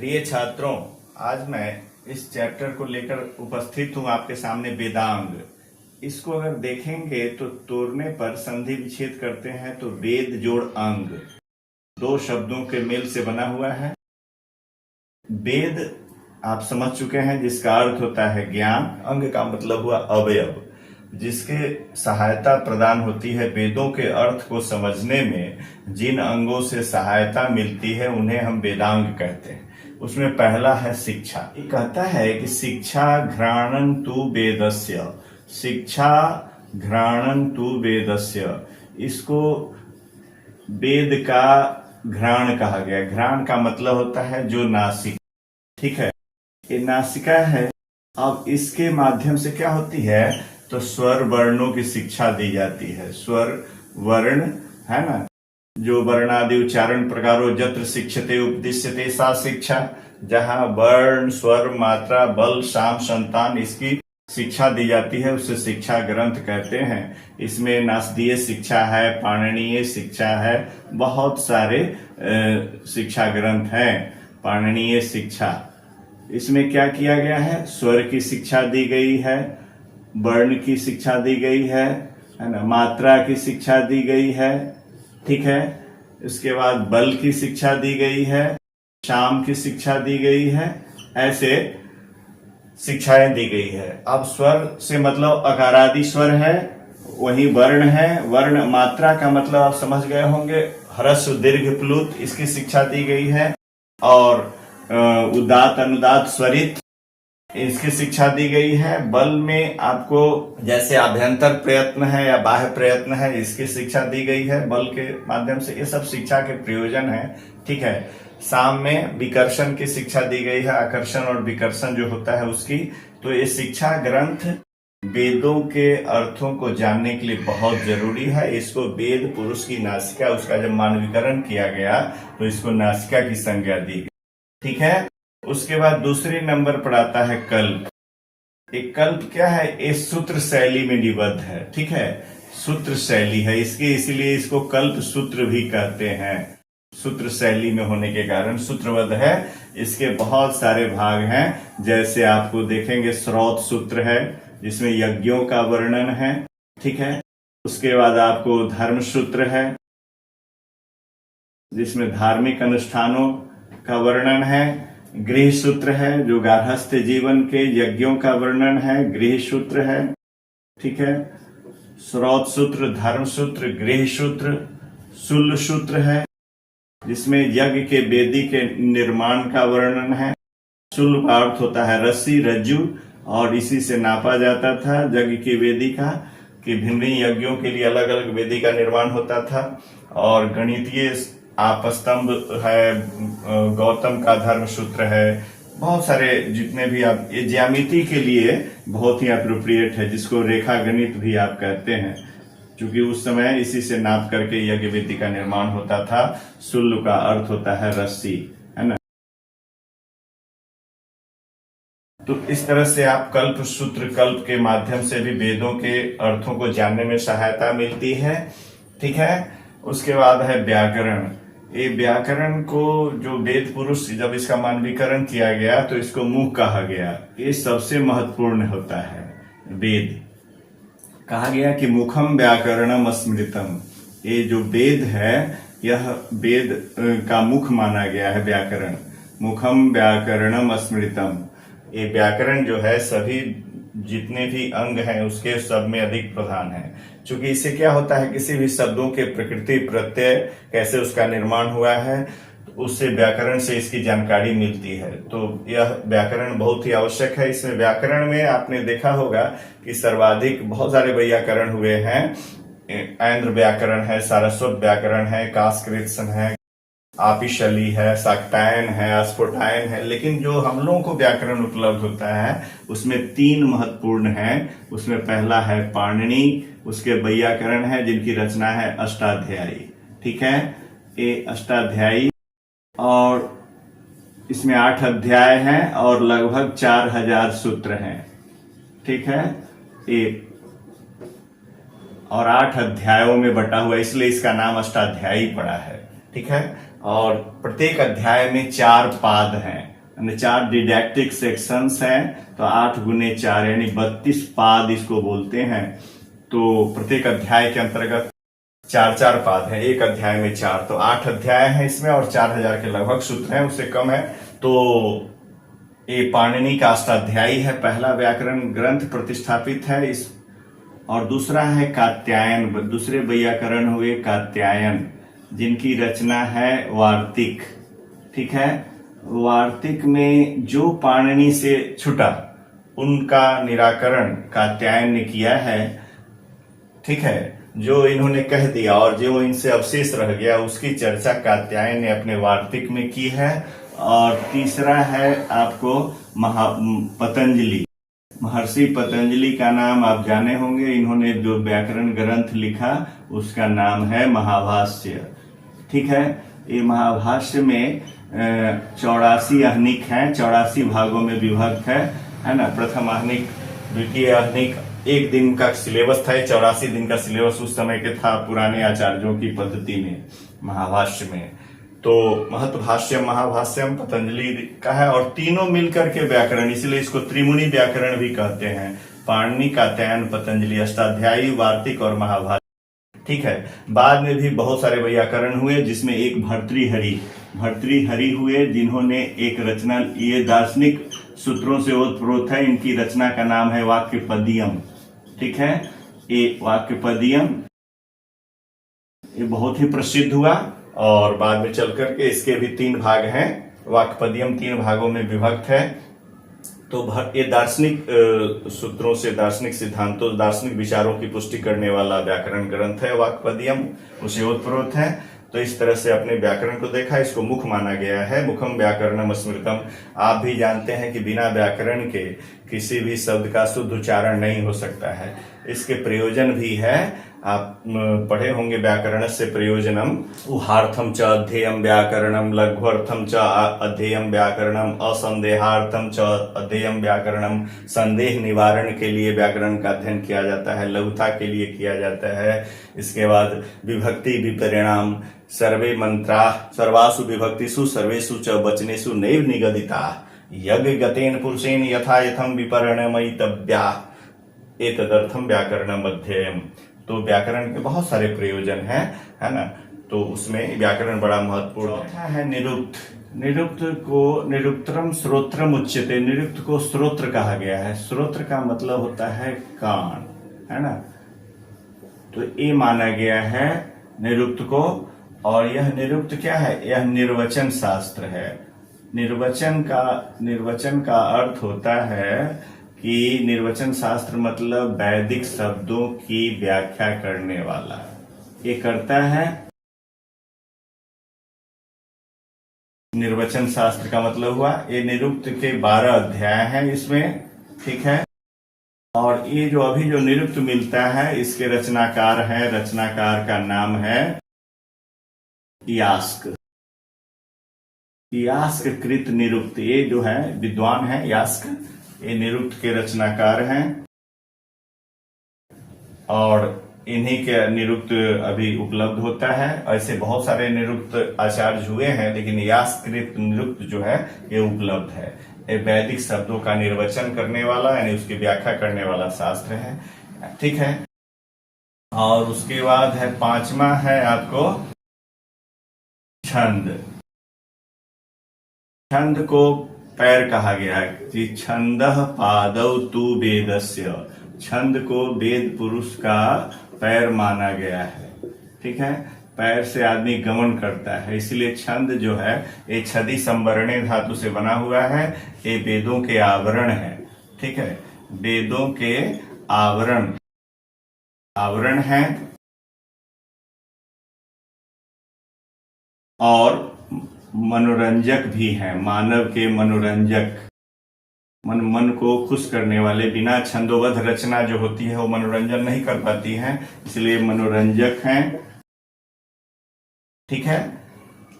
प्रिय छात्रों, आज मैं इस चैप्टर को लेकर उपस्थित हूं आपके सामने। वेदांग, इसको अगर देखेंगे तो तोड़ने पर संधि विच्छेद करते हैं तो वेद जोड़ अंग, दो शब्दों के मेल से बना हुआ है। वेद आप समझ चुके हैं, जिसका अर्थ होता है ज्ञान। अंग का मतलब हुआ अवयव, जिसके सहायता प्रदान होती है। वेदों के अर्थ को समझने में जिन अंगों से सहायता मिलती है उन्हें हम वेदांग कहते हैं। उसमें पहला है शिक्षा। ये कहता है कि शिक्षा घ्राणं तु वेदस्य, शिक्षा घ्राणं तु वेदस्य। इसको वेद का घ्राण कहा गया। घ्राण का मतलब होता है जो नासिक, ठीक है, ये नासिका है। अब इसके माध्यम से क्या होती है, तो स्वर वर्णों की शिक्षा दी जाती है। स्वर वर्ण है ना, जो वर्णादि उच्चारण प्रकारों जत्र शिक्षते उपदिश्यते सा शिक्षा, जहां वर्ण स्वर मात्रा बल शाम संतान इसकी शिक्षा दी जाती है, उसे शिक्षा ग्रंथ कहते हैं। इसमें नासदीय शिक्षा है, पाणिनीय शिक्षा है, बहुत सारे शिक्षा ग्रंथ हैं। पाणिनीय शिक्षा, इसमें क्या किया गया है, स्वर की शिक्षा दी गई है, वर्ण की शिक्षा दी गई है ना, मात्रा की शिक्षा दी गई है, ठीक है। इसके बाद बल की शिक्षा दी गई है, शाम की शिक्षा दी गई है, ऐसे शिक्षाएं दी गई है। अब स्वर से मतलब अकारादि स्वर है, वही वर्ण है। वर्ण मात्रा का मतलब आप समझ गए होंगे, ह्रस्व दीर्घ प्लुत, इसकी शिक्षा दी गई है। और उदात अनुदात स्वरित, इसकी शिक्षा दी गई है। बल में आपको जैसे आभ्यंतर प्रयत्न है या बाह्य प्रयत्न है, इसकी शिक्षा दी गई है बल के माध्यम से। ये सब शिक्षा के प्रयोजन है, ठीक है। साम में विकर्षण की शिक्षा दी गई है, आकर्षण और विकर्षण जो होता है उसकी। तो ये शिक्षा ग्रंथ वेदों के अर्थों को जानने के लिए बहुत जरूरी है। इसको वेद पुरुष की नासिका, उसका जब मानवीकरण किया गया तो इसको नासिका की संज्ञा दी गई, ठीक है। उसके बाद दूसरे नंबर पर आता है कल्प। एक कल्प क्या है, ये सूत्र शैली में निबद्ध है, ठीक है। सूत्र शैली है इसकी, इसीलिए इसको कल्प सूत्र भी कहते हैं। सूत्र शैली में होने के कारण सूत्रबद्ध है। इसके बहुत सारे भाग हैं, जैसे आपको देखेंगे स्रोत सूत्र है, जिसमें यज्ञों का वर्णन है, ठीक है। उसके बाद आपको धर्म सूत्र है, जिसमें धार्मिक अनुष्ठानों का वर्णन है। गृह सूत्र है, जो गार्हस्थ्य जीवन के यज्ञों का वर्णन है, गृह सूत्र है, ठीक है। स्रोत सूत्र, धर्म सूत्र, गृह सूत्र, शूल सूत्र है, जिसमें यज्ञ के वेदी के निर्माण का वर्णन है। शूल का अर्थ होता है रस्सी, रज्जु, और इसी से नापा जाता था यज्ञ की वेदी का, कि भिन्न यज्ञों के लिए अलग अलग वेदी का निर्माण होता था। और गणितीय आपस्तंभ है, गौतम का धर्म सूत्र है, बहुत सारे जितने भी आप, ये ज्यामिति के लिए बहुत ही अप्रोप्रिएट है, जिसको रेखा गणित भी आप कहते हैं, क्योंकि उस समय इसी से नाप करके यज्ञ वेदी का निर्माण होता था। शूल का अर्थ होता है रस्सी, है ना। तो इस तरह से आप कल्प सूत्र, कल्प के माध्यम से भी वेदों के अर्थों को जानने में सहायता मिलती है, ठीक है। उसके बाद है व्याकरण। ये व्याकरण को जो वेद पुरुष, जब इसका मानवीकरण किया गया तो इसको मुख कहा गया। ये सबसे महत्वपूर्ण होता है। वेद कहा गया कि मुखम व्याकरणम स्मृतम, ये जो वेद है यह वेद का मुख माना गया है व्याकरण। मुखम व्याकरणम स्मृतम, ये व्याकरण जो है सभी जितने भी अंग हैं उसके सब में अधिक प्रधान है। क्योंकि इससे क्या होता है, किसी भी शब्दों के प्रकृति प्रत्यय कैसे उसका निर्माण हुआ है, उससे व्याकरण से इसकी जानकारी मिलती है। तो यह व्याकरण बहुत ही आवश्यक है। इसमें व्याकरण में आपने देखा होगा कि सर्वाधिक बहुत सारे वैयाकरण हुए हैं। ऐन्द्र व्याकरण है, सारस्वत व्याकरण है, कास्कृत्सन है, आपिशली है, शाक्टायन है, स्फोटायन है। लेकिन जो हम लोगों को व्याकरण उपलब्ध होता है उसमें तीन महत्वपूर्ण हैं। उसमें पहला है पाणिनि, उसके वैयाकरण है जिनकी रचना है अष्टाध्यायी, ठीक है। ये अष्टाध्यायी, और इसमें 8 अध्याय हैं और लगभग 4000 सूत्र हैं, ठीक है। ये और 8 अध्यायों में बटा हुआ, इसलिए इसका नाम अष्टाध्यायी पड़ा है, ठीक है। और प्रत्येक अध्याय में 4 पाद हैं, यानी 4 डिडैक्टिक सेक्शंस हैं, तो 8 गुने 4 यानी 32 पाद इसको बोलते हैं। तो प्रत्येक अध्याय के अंतर्गत 4-4 पाद हैं, एक अध्याय में 4, तो 8 अध्याय हैं इसमें और 4000 के लगभग सूत्र हैं, उससे कम है। तो ये पाणिनि का अष्टाध्यायी है, पहला व्याकरण ग्रंथ प्रतिष्ठापित है इस, और दूसरा है कात्यायन, दूसरे वैयाकरण हुए कात्यायन, जिनकी रचना है वार्तिक। ठीक है, वार्तिक में जो पाणिनि से छुटा उनका निराकरण कात्यायन ने किया है। ठीक है, जो इन्होंने कह दिया और जो इनसे अवशेष रह गया उसकी चर्चा कात्यायन ने अपने वार्तिक में की है। और तीसरा है आपको पतंजलि, महर्षि पतंजलि का नाम आप जाने होंगे, इन्होंने जो व्याकरण ग्रंथ लिखा उसका नाम है महाभाष्य। ठीक है, ये महाभाष्य में 84 आहनिक हैं, 84 भागों में विभक्त है ना। प्रथम आहनिक, द्वितीय आहनिक, एक दिन का सिलेबस था, 84 दिन का सिलेबस उस समय के था पुराने आचार्यों की पद्धति में महाभाष्य में। तो महत्भाष्यम महाभाष्यम पतंजलि का है, और तीनों मिलकर के व्याकरण, इसलिए इसको त्रिमुनि व्याकरण भी कहते हैं। पाणिनि, कात्यायन, पतंजलि, अष्टाध्यायी, वार्तिक और महाभाष्य। ठीक है, बाद में भी बहुत सारे वैयाकरण हुए, जिसमें एक भर्तृहरि हुए, जिन्होंने एक रचना, ये दार्शनिक सूत्रों से ओतप्रोत है, इनकी रचना का नाम है वाक्यपदियम। ठीक है, ये वाक्यपदियम ये बहुत ही प्रसिद्ध हुआ, और बाद में चल करके इसके भी 3 भाग हैं। वाक्यपदियम 3 भागों में विभक्त है। तो ये दार्शनिक सूत्रों से, दार्शनिक सिद्धांतों, दार्शनिक विचारों की पुष्टि करने वाला व्याकरण ग्रंथ है वाक्यपदियम, उसे ओतप्रोत है। तो इस तरह से अपने व्याकरण को देखा, इसको मुख माना गया है, मुखम व्याकरणम स्मृतम। आप भी जानते हैं कि बिना व्याकरण के किसी भी शब्द का शुद्ध उच्चारण नहीं हो सकता है। इसके प्रयोजन भी है, आप पढ़े होंगे व्याकरण से प्रयोजनम, उहार्थम च अध्येयम व्याकरणम, लघ्वर्थम च अध्येयम व्याकरणम, असंदेहार्थम च अध्येयम व्याकरणम। संदेह निवारण के लिए व्याकरण का अध्ययन किया जाता है, लघुता के लिए किया जाता है। इसके बाद विभक्ति विपरिणाम, सर्वे मंत्रा सर्वासु विभक्तिषु सर्वेषु च वचनेषु नैव निगदिता, यज्ञ गतेन पुरुषेण यथा यथम विपरिणमयितव्या, एतदर्थम व्याकरणम अध्ययम। तो व्याकरण के बहुत सारे प्रयोजन हैं, है ना। तो उसमें व्याकरण बड़ा महत्वपूर्ण है। निरुक्त, निरुक्त को निरुक्तरम श्रोत्रम उच्यते, निरुक्त को श्रोत्र कहा गया है। श्रोत्र का मतलब होता है कान, है ना। तो ये माना गया है निरुक्त को। और यह निरुक्त क्या है? यह निर्वचन शास्त्र है। निर्वचन का अर्थ होता है कि निर्वचन शास्त्र मतलब वैदिक शब्दों की व्याख्या करने वाला, ये करता है। निर्वचन शास्त्र का मतलब हुआ, ये निरुक्त के 12 अध्याय हैं इसमें, ठीक है। और ये जो अभी जो निरुक्त मिलता है, इसके रचनाकार है, रचनाकार का नाम है यास्क। यास्क कृत निरुक्त, ये जो है विद्वान है यास्क, ये निरुक्त के रचनाकार हैं। और इन्हीं के निरुक्त अभी उपलब्ध होता है। ऐसे बहुत सारे निरुक्त आचार्य हुए हैं, लेकिन यास्कृत निरुक्त जो है ये उपलब्ध है। ये वैदिक शब्दों का निर्वचन करने वाला, यानी उसकी व्याख्या करने वाला शास्त्र है, ठीक है। और उसके बाद है 5वां है आपको छंद। छंद को पैर कहा गया है कि छंदः पादौ तु वेदस्य, छंद को वेद पुरुष का पैर माना गया है, ठीक है। पैर से आदमी गमन करता है, इसलिए छंद जो है ये छदि संवरणे धातु से बना हुआ है। ये वेदों के आवरण है, ठीक है। वेदों के आवरण है। और मनोरंजक भी है, मानव के मनोरंजक, मन को खुश करने वाले। बिना छंदोबद्ध रचना जो होती है वो मनोरंजन नहीं कर पाती है, इसलिए मनोरंजक हैं, ठीक है।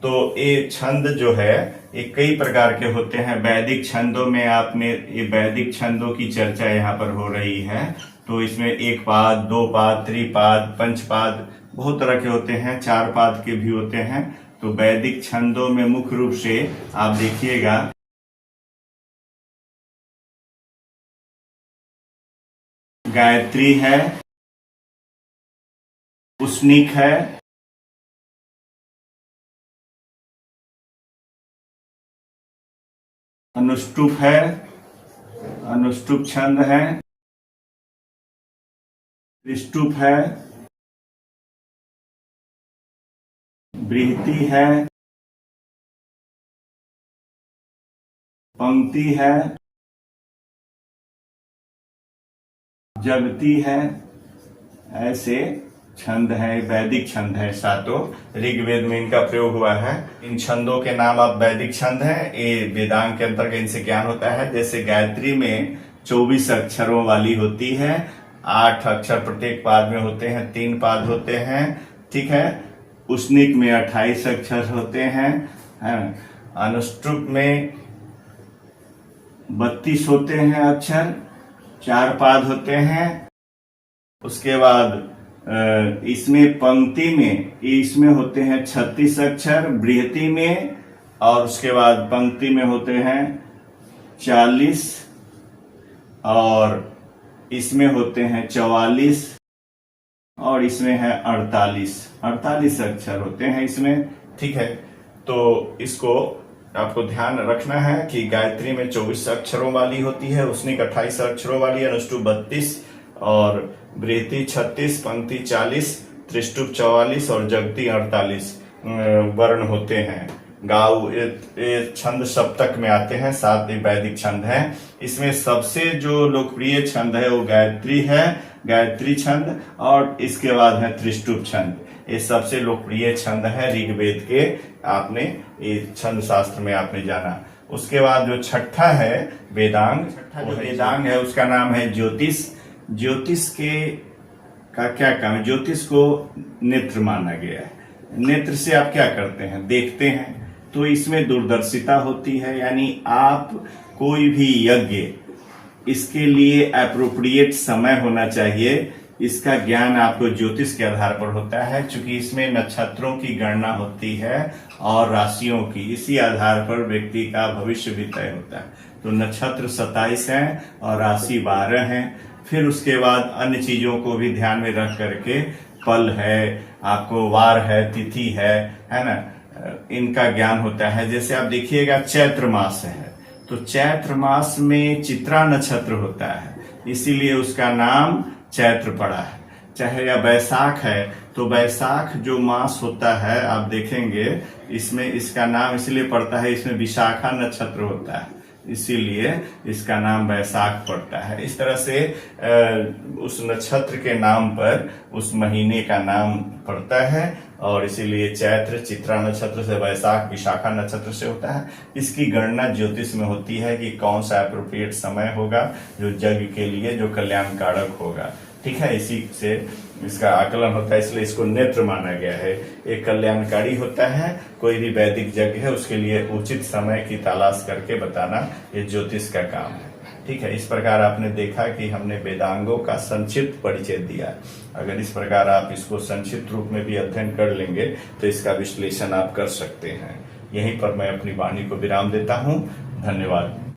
तो ये छंद जो है ये कई प्रकार के होते हैं। वैदिक छंदों में आपने, ये वैदिक छंदों की चर्चा यहाँ पर हो रही है। तो इसमें 1 पाद, 2 पाद, त्रिपाद, पंचपाद, बहुत तरह के होते हैं, 4 पाद के भी होते हैं। तो वैदिक छंदों में मुख्य रूप से आप देखिएगा गायत्री है, उष्णिक है, अनुष्टुप है, अनुष्टुप छंद है, त्रिष्टुप है, बृहति है, पंक्ति है, जगती है। ऐसे छंद है, वैदिक छंद है सातों। ऋग्वेद में इनका प्रयोग हुआ है। इन छंदों के नाम अब वैदिक छंद है। ये वेदांग के अंतर्गत इनसे ज्ञान होता है। जैसे गायत्री में 24 अक्षरों वाली होती है, 8 अक्षर प्रत्येक पाद में होते हैं, 3 पाद होते हैं, ठीक है। उष्णिक में 28 अक्षर होते हैं, अनुष्टुप में 32 होते हैं अक्षर, 4 पाद होते हैं। उसके बाद इसमें पंक्ति में इसमें होते हैं 36 अक्षर बृहति में, और उसके बाद पंक्ति में होते हैं 40, और इसमें होते हैं 44, और इसमें है 48 अक्षर होते हैं इसमें, ठीक है। तो इसको आपको ध्यान रखना है कि गायत्री में 24 अक्षरों वाली होती है, उष्णिक 28 अक्षरों वाली, अनुष्टुप 32 और बृहति 36, पंक्ति 40, त्रिष्टुप 44 और जगती 48 वर्ण होते हैं। गाऊ ये छंद सप्तक में आते हैं, 7 वैदिक छंद हैं। इसमें सबसे जो लोकप्रिय छंद है वो गायत्री है, गायत्री छंद, और इसके बाद है त्रिष्टुप छंद। ये सबसे लोकप्रिय छंद है ऋग्वेद के, आपने ये छंद शास्त्र में आपने जाना। उसके बाद जो छठा है वेदांग, वो वेदांग है, उसका नाम है ज्योतिष। ज्योतिष का क्या काम है? ज्योतिष को नेत्र माना गया है। नेत्र से आप क्या करते हैं? देखते हैं। तो इसमें दूरदर्शिता होती है, यानी आप कोई भी यज्ञ, इसके लिए एप्रोप्रिएट समय होना चाहिए। इसका ज्ञान आपको ज्योतिष के आधार पर होता है, क्योंकि इसमें नक्षत्रों की गणना होती है और राशियों की। इसी आधार पर व्यक्ति का भविष्य भी तय होता है। तो नक्षत्र 27 हैं और राशि 12 हैं। फिर उसके बाद अन्य चीजों को भी ध्यान में रख करके पल है, आपको वार है, तिथि है ना, इनका ज्ञान होता है। जैसे आप देखिएगा चैत्र मास है, तो चैत्र मास में चित्रा नक्षत्र होता है, इसीलिए उसका नाम चैत्र पड़ा है। चाहे या बैसाख है, तो बैसाख जो मास होता है आप देखेंगे इसमें इसका नाम इसलिए पड़ता है, इसमें विशाखा नक्षत्र होता है, इसीलिए इसका नाम बैसाख पड़ता है। इस तरह से उस नक्षत्र के नाम पर उस महीने का नाम पड़ता है, और इसीलिए चैत्र चित्रा नक्षत्र से, बैसाख विशाखा नक्षत्र से होता है। इसकी गणना ज्योतिष में होती है कि कौन सा एप्रोप्रिएट समय होगा जो यज्ञ के लिए, जो कल्याण कारक होगा, ठीक है। इसी से इसका आकलन होता है, इसलिए इसको नेत्र माना गया है। एक कल्याणकारी होता है, कोई भी वैदिक यज्ञ है उसके लिए उचित समय की तलाश करके बताना, ये ज्योतिष का काम है, ठीक है। इस प्रकार आपने देखा कि हमने वेदांगों का संक्षिप्त परिचय दिया। अगर इस प्रकार आप इसको संक्षिप्त रूप में भी अध्ययन कर लेंगे तो इसका विश्लेषण आप कर सकते हैं। यहीं पर मैं अपनी वाणी को विराम देता हूँ। धन्यवाद।